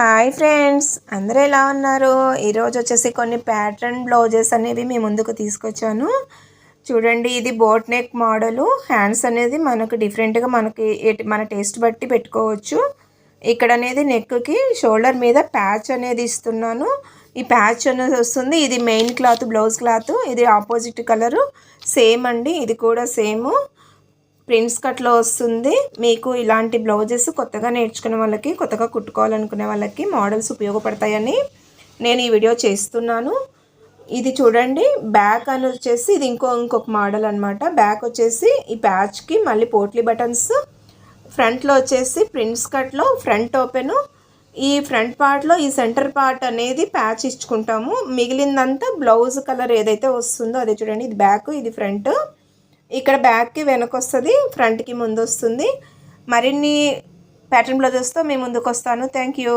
Hi friends, అందరూ ఎలా ఉన్నారు? ఈరోజు వచ్చేసి కొన్ని ప్యాటర్న్ బ్లౌజెస్ అనేవి మీ ముందుకు తీసుకొచ్చాను. చూడండి, ఇది బోట్ నెక్ మోడలు. హ్యాండ్స్ అనేది మనకు డిఫరెంట్గా మన టేస్ట్ బట్టి పెట్టుకోవచ్చు. ఇక్కడ అనేది నెక్కి షోల్డర్ మీద ప్యాచ్ అనేది ఇస్తున్నాను. ఈ ప్యాచ్ అనేది వస్తుంది. ఇది మెయిన్ క్లాత్, బ్లౌజ్ క్లాత్. ఇది ఆపోజిట్ కలరు సేమ్ అండి. ఇది కూడా సేము ప్రిన్స్ కట్లో వస్తుంది. మీకు ఇలాంటి బ్లౌజెస్ కొత్తగా నేర్చుకునే వాళ్ళకి, కొత్తగా కుట్టుకోవాలనుకునే వాళ్ళకి మోడల్స్ ఉపయోగపడతాయని నేను ఈ వీడియో చేస్తున్నాను. ఇది చూడండి, బ్యాక్ అని వచ్చేసి ఇది ఇంకొక మోడల్ అనమాట. బ్యాక్ వచ్చేసి ఈ ప్యాచ్కి మళ్ళీ పోట్లీ బటన్స్, ఫ్రంట్లో వచ్చేసి ప్రిన్స్ కట్లో ఫ్రంట్ ఓపెను. ఈ ఫ్రంట్ పార్ట్లో ఈ సెంటర్ పార్ట్ అనేది ప్యాచ్ ఇచ్చుకుంటాము. మిగిలిందంతా బ్లౌజ్ కలర్ ఏదైతే వస్తుందో అదే చూడండి. ఇది బ్యాక్, ఇది ఫ్రంట్. ఇక్కడ బ్యాక్కి వెనక వస్తుంది, ఫ్రంట్కి ముందు వస్తుంది. మరిన్ని ప్యాటర్న్ బ్లౌజెస్తో మీ ముందుకు వస్తాను. Thank you.